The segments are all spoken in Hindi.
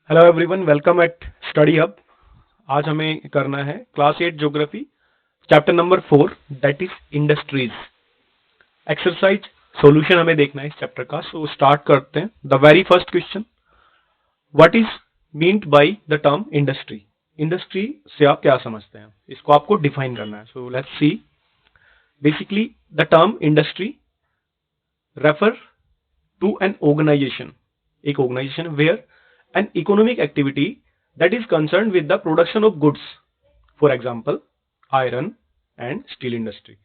Hello everyone, welcome eight study hub. आज हमें करना है class 8 geography chapter number 4 that is industries. Exercise solution हमें देखना है इस चैप्टर का। सो स्टार्ट करते हैं। The very first question, what is meant by the term industry. Industry से आप क्या समझते हैं, इसको आपको डिफाइन करना है। So let's see. Basically the term industry refer to an organisation, एक organisation where an economic activity that is concerned with the production of goods, for example iron and steel industry.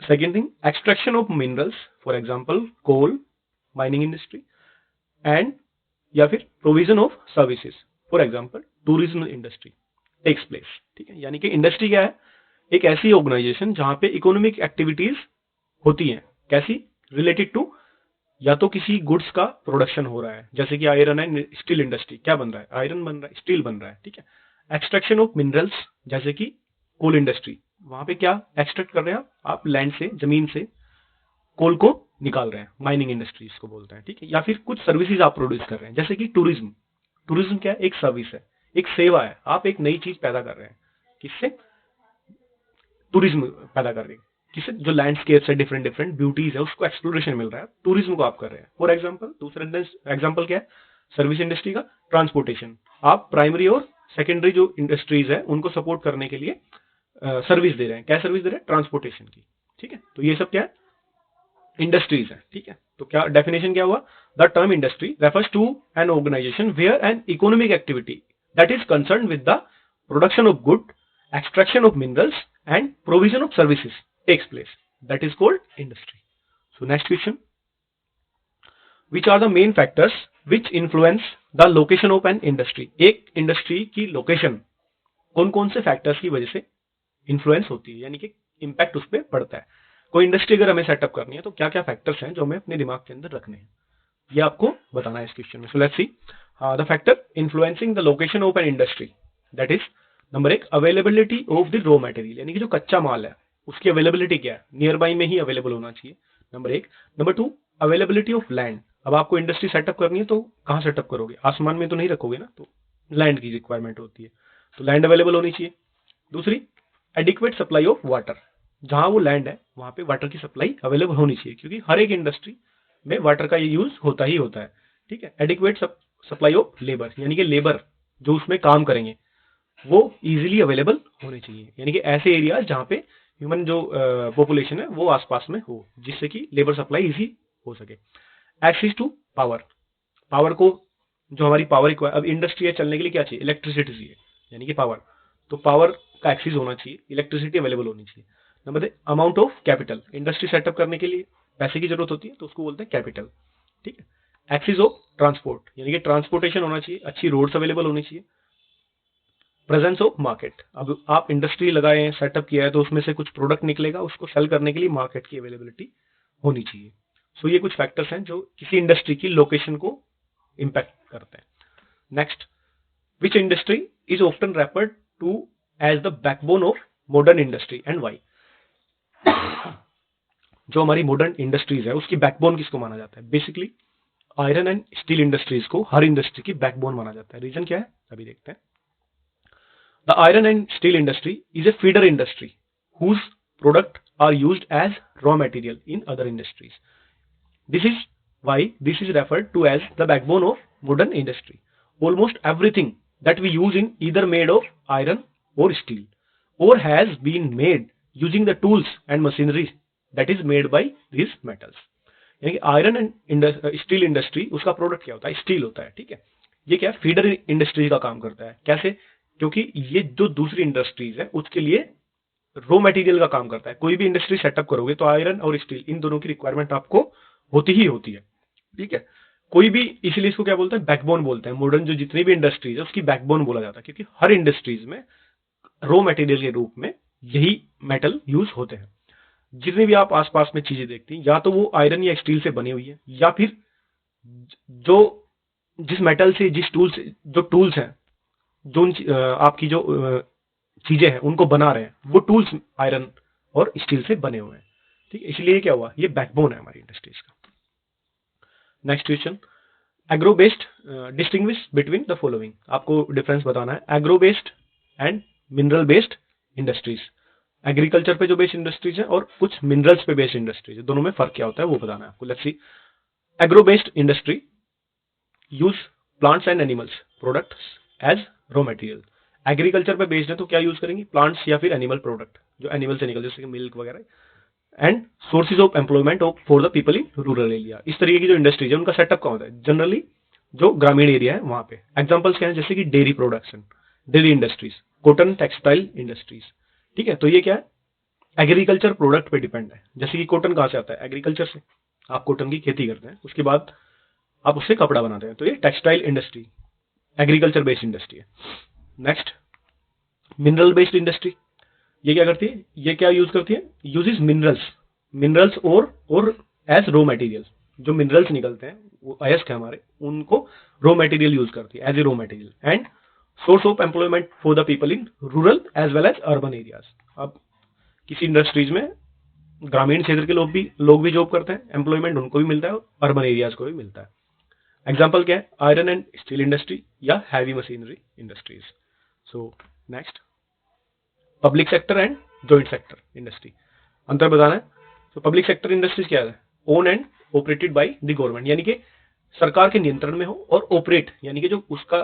Second thing, extraction of minerals, for example coal, mining industry, and या फिर provision of services, for example tourism industry takes place। ठीक है, यानी कि इंडस्ट्री क्या है? एक ऐसी ऑर्गेनाइजेशन जहां पे इकोनॉमिक एक्टिविटीज होती हैं। कैसी? रिलेटेड टू या तो किसी गुड्स का प्रोडक्शन हो रहा है, जैसे कि आयरन एंड स्टील इंडस्ट्री, क्या बन रहा है? आयरन बन रहा है, स्टील बन रहा है। ठीक है। एक्सट्रैक्शन ऑफ मिनरल्स, जैसे कि कोल इंडस्ट्री, वहां पे क्या एक्सट्रैक्ट कर रहे हैं आप लैंड से, जमीन से कोल को निकाल रहे हैं, माइनिंग इंडस्ट्री इसको बोलते हैं। ठीक है। या फिर कुछ सर्विसेज आप प्रोड्यूस कर रहे हैं, जैसे कि टूरिज्म। टूरिज्म क्या है? एक सर्विस है, एक सेवा है। आप एक नई चीज पैदा कर रहे हैं, किससे? टूरिज्म पैदा कर रहे हैं, किससे? जो लैंडस्केप है, डिफरेंट डिफरेंट ब्यूटीज है, उसको एक्सप्लोरेशन मिल रहा है, टूरिज्म को आप कर रहे हैं। फॉर एग्जाम्पल, दूसरा एग्जाम्पल क्या है सर्विस इंडस्ट्री का? ट्रांसपोर्टेशन। आप प्राइमरी और सेकेंडरी जो इंडस्ट्रीज है उनको सपोर्ट करने के लिए सर्विस दे रहे हैं। क्या सर्विस दे रहे हैं? ट्रांसपोर्टेशन की। ठीक है। तो ये सब क्या है? इंडस्ट्रीज है। ठीक है। तो क्या डेफिनेशन क्या हुआ? The term industry refers to an organisation where an economic activity that is concern with the production of good, extraction of minerals and provision of services takes place, that is called industry. So next question, which are the main factors which influence the location of an industry? एक इंडस्ट्री की लोकेशन कौन कौन से फैक्टर्स की वजह से इन्फ्लुएंस होती है, यानी कि इंपैक्ट उस पर पड़ता है। कोई इंडस्ट्री अगर हमें सेटअप करनी है तो क्या क्या फैक्टर्स हैं जो हमें अपने दिमाग के अंदर रखने हैं, ये आपको बताना है इस क्वेश्चन में। सो let's see the factor influencing the location of an industry, that is number 1 availability of the raw material, यानी कि जो कच्चा माल है उसकी अवेलेबिलिटी क्या है? नियर बाई में ही अवेलेबल होना चाहिए, number 1। Number 2 availability of land. अब आपको इंडस्ट्री सेटअप करनी है तो कहां सेटअप करोगे? आसमान में तो नहीं रखोगे ना, तो लैंड की रिक्वायरमेंट होती है, तो लैंड अवेलेबल होनी चाहिए। दूसरी, एडिक्वेट सप्लाई ऑफ वाटर, जहां वो लैंड है वहां पे वाटर की सप्लाई अवेलेबल होनी चाहिए, क्योंकि हर एक इंडस्ट्री में वाटर का यूज होता ही होता है। ठीक है। एडिक्वेट सप्लाई ऑफ लेबर, यानी कि लेबर जो उसमें काम करेंगे वो इजीली अवेलेबल होने चाहिए, यानी कि ऐसे एरियाज जहां पे ह्यूमन जो पॉपुलेशन है वो आसपास में हो, जिससे कि लेबर सप्लाई इजी हो सके। एक्सेस टू पावर, पावर को जो हमारी पावर रिक्वायर, अब इंडस्ट्री चलने के लिए क्या चाहिए? इलेक्ट्रिसिटी चाहिए, यानी कि पावर। तो पावर का एक्सेस होना चाहिए, इलेक्ट्रिसिटी अवेलेबल होनी चाहिए। Number 3 amount of capital, industry setup करने के लिए पैसे की जरूरत होती है तो उसको बोलते हैं कैपिटल। ठीक है। एक्सेस ऑफ ट्रांसपोर्ट, यानी कि ट्रांसपोर्टेशन होना चाहिए, अच्छी रोड्स अवेलेबल होनी चाहिए। प्रेजेंस ऑफ मार्केट, अब आप इंडस्ट्री लगाए हैं, सेटअप किया है, तो उसमें से कुछ प्रोडक्ट निकलेगा, उसको सेल करने के लिए मार्केट की अवेलेबिलिटी होनी चाहिए। सो ये कुछ फैक्टर्स हैं जो किसी इंडस्ट्री की लोकेशन को इंपैक्ट करते हैं। Next, which industry is often referred to as the backbone of modern industry and why. जो हमारी मॉडर्न इंडस्ट्रीज है उसकी बैकबोन किसको माना जाता है? Basically iron and steel industries को हर इंडस्ट्री की बैकबोन माना जाता है। रीजन क्या है अभी देखते हैं। The iron and steel industry is a feeder industry whose products are used as raw material in other industries. This is why this is referred to as the backbone of modern industry. Almost everything that we use in either made of iron or steel or has been made using the tools and machinery that is made by these metals. यानी कि आयरन एंड स्टील इंडस्ट्री, उसका प्रोडक्ट क्या होता है? स्टील होता है। ठीक है। ये क्या? फीडर इंडस्ट्री का काम करता है। कैसे? क्योंकि ये जो दूसरी इंडस्ट्रीज है उसके लिए रॉ मटेरियल का काम करता है। कोई भी इंडस्ट्री सेटअप करोगे तो आयरन और स्टील इन दोनों की रिक्वायरमेंट आपको होती ही होती है। ठीक है। कोई भी, इसलिए इसको क्या बोलते हैं? बैकबोन बोलते हैं। मॉडर्न जो जितनी भी इंडस्ट्रीज है उसकी बैकबोन बोला जाता है, क्योंकि हर इंडस्ट्रीज में रॉ मटेरियल के रूप में यही मेटल यूज होते हैं। जितनी भी आप आसपास में चीजें देखती हैं या तो वो आयरन या स्टील से बनी हुई है, या फिर जो जिस मेटल से, जिस टूल से, जो टूल्स हैं, जो आपकी जो चीजें हैं उनको बना रहे हैं, वो टूल्स आयरन और स्टील से बने हुए हैं। ठीक है। इसलिए क्या हुआ? ये बैकबोन है हमारी इंडस्ट्रीज का। Next question, agro based distinguish between the following, आपको डिफरेंस बताना है agro based and mineral based industries. Agriculture पे जो बेस्ड इंडस्ट्रीज है और कुछ मिनरल्स पे बेस्ड इंडस्ट्रीज है, दोनों में फर्क क्या होता है वो बताना है आपको। Let's see, agro based industry use plants and animals products as raw material. Agriculture पे बेस्ड है तो क्या यूज करेंगे, प्लांट्स या फिर एनिमल प्रोडक्ट जो एनिमल से निकल, जैसे कि मिल्क वगैरह। And sources of employment for the people in rural area. इस तरीके की जो इंडस्ट्रीज है उनका सेटअप कहाँ होता है, जनरली जो ग्रामीण एरिया है वहां पे। एग्जांपल्स क्या है, जैसे कि dairy production, dairy industries, cotton textile industries. ठीक है, तो ये क्या है, एग्रीकल्चर प्रोडक्ट पे डिपेंड है। जैसे कि कॉटन कहाँ से आता है, एग्रीकल्चर से, आप कॉटन की खेती करते हैं, उसके बाद आप उससे कपड़ा बनाते हैं, तो ये textile industry agriculture based industry है। नेक्स्ट, मिनरल बेस्ड इंडस्ट्री, ये क्या करती है, ये क्या यूज करती है, यूजेस मिनरल्स, मिनरल्स और एज रॉ मटेरियल। जो मिनरल्स निकलते हैं वो अयस्क है हमारे, उनको रॉ मटेरियल यूज करती है as a raw material. And source of employment for the people in rural as well as urban areas. अब किसी इंडस्ट्रीज में ग्रामीण क्षेत्र के लोग भी जॉब करते हैं, एम्प्लॉयमेंट उनको भी मिलता है और अर्बन एरियाज को भी मिलता है। एग्जाम्पल क्या है, आयरन एंड स्टील इंडस्ट्री या heavy machinery industries. So next, public sector and joint sector industry, अंतर बताना है। तो पब्लिक सेक्टर इंडस्ट्रीज क्या है, own and operated by the government, यानी कि सरकार के नियंत्रण में हो, और ऑपरेट यानी कि जो उसका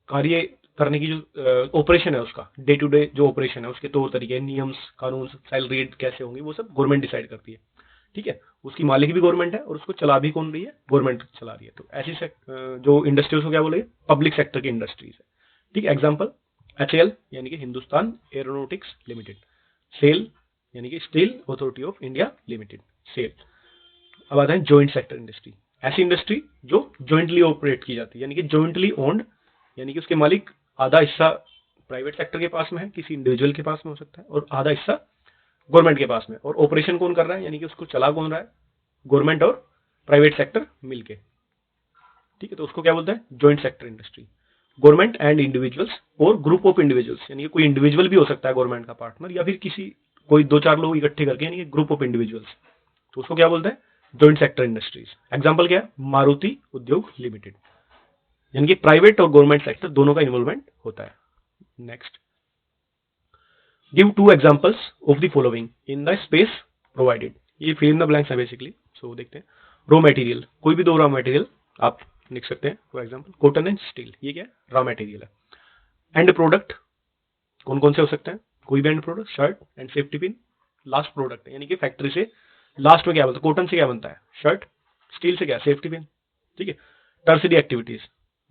कार्य करने की जो ऑपरेशन है, उसका डे टू डे जो ऑपरेशन है, उसके तौर तरीके, नियम्स, कानून, सैलरी कैसे होंगे, वो सब गवर्नमेंट डिसाइड करती है। ठीक है, उसकी मालिक भी गवर्नमेंट है और उसको चला भी कौन रही है, गवर्नमेंट चला रही है। तो ऐसी जो इंडस्ट्रीज को क्या बोलेंगे, पब्लिक सेक्टर की इंडस्ट्रीज है। ठीक है, एग्जाम्पल एचएएल यानी कि हिंदुस्तान एरोनॉटिक्स लिमिटेड, सेल यानी कि Steel Authority of India Limited, SAIL. अब आता है जॉइंट सेक्टर इंडस्ट्री, ऐसी इंडस्ट्री जो जॉइंटली ऑपरेट की जाती है, यानी कि जॉइंटली ओन्ड, यानी कि उसके मालिक आधा हिस्सा प्राइवेट सेक्टर के पास में है, किसी इंडिविजुअल के पास में हो सकता है, और आधा हिस्सा गवर्नमेंट के पास में, और ऑपरेशन कौन कर रहा है, यानी कि उसको चला कौन रहा है, गवर्नमेंट और प्राइवेट सेक्टर मिलके। ठीक है, तो उसको क्या बोलते हैं, joint sector industry. Government and individuals और ग्रुप ऑफ इंडिविजुअल्स, यानी कि कोई इंडिविजुअल भी हो सकता है गवर्नमेंट का पार्टनर, या फिर किसी कोई दो चार लोग इकट्ठे करके, यानी कि ग्रुप ऑफ इंडिविजुअल्स, तो उसको क्या बोलते हैं, जॉइंट सेक्टर इंडस्ट्रीज। एग्जांपल क्या है, मारुति उद्योग लिमिटेड, यानी कि प्राइवेट और गवर्नमेंट सेक्टर दोनों का इन्वॉल्वमेंट होता है। Next, give to examples of the following in the space provided, ये फिल इन द ब्लैंक्स है बेसिकली। सो देखते हैं, रॉ मटेरियल, कोई भी दो रॉ मटेरियल आप लिख सकते हैं। For example cotton and steel, ये क्या है, रॉ मटेरियल है। एंड प्रोडक्ट कौन कौन से हो सकते हैं, कोई भी and product, shirt and safety pin last product है, यानी कि फैक्ट्री से लास्ट में क्या बनता है, कॉटन से क्या बनता है, शर्ट, स्टील से क्या, सेफ्टी पिन। ठीक है, टर्सरी एक्टिविटीज,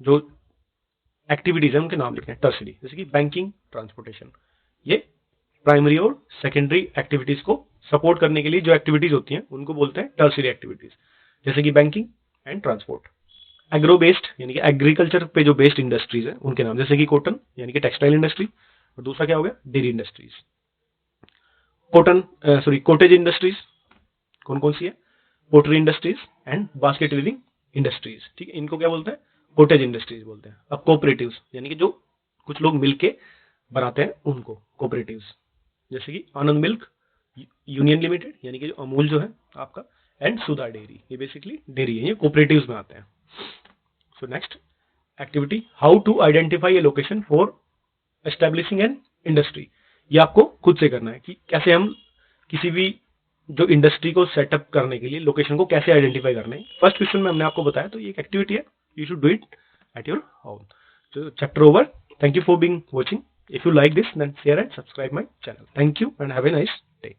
जो एक्टिविटीज है उनके नाम लिखते हैं टर्सरी, जैसे कि बैंकिंग, ट्रांसपोर्टेशन। ये प्राइमरी और सेकेंडरी एक्टिविटीज को सपोर्ट करने के लिए जो एक्टिविटीज होती हैं उनको बोलते हैं टर्सरी एक्टिविटीज, जैसे कि banking and transport. Agro based यानी कि एग्रीकल्चर पे जो बेस्ड इंडस्ट्रीज है उनके नाम, जैसे कि कॉटन यानी कि टेक्सटाइल इंडस्ट्री, और दूसरा क्या हो गया, डेयरी इंडस्ट्रीज। कॉटेज इंडस्ट्रीज कौन कौन सी है, pottery industries and basket weaving industries. ठीक है, इनको क्या बोलते हैं, कॉटेज इंडस्ट्रीज बोलते हैं। अब कोऑपरेटिव्स यानी कि जो कुछ लोग मिलके बनाते हैं उनको कोऑपरेटिव्स, जैसे कि आनंद मिल्क यूनियन लिमिटेड, यानी कि जो अमूल जो है आपका, एंड सुधा डेयरी, ये बेसिकली डेयरी है, ये कोऑपरेटिव्स में आते हैं। So next activity, how to identify a location for establishing an industry, ये आपको खुद से करना है कि कैसे हम किसी भी जो इंडस्ट्री को सेटअप करने के लिए लोकेशन को कैसे आइडेंटिफाई करना है। फर्स्ट क्वेश्चन में हमने आपको बताया, तो ये एक एक्टिविटी है, you should do it at your home. So chapter over. Thank you for being watching. If you like this, then share and subscribe my channel. Thank you and have a nice day.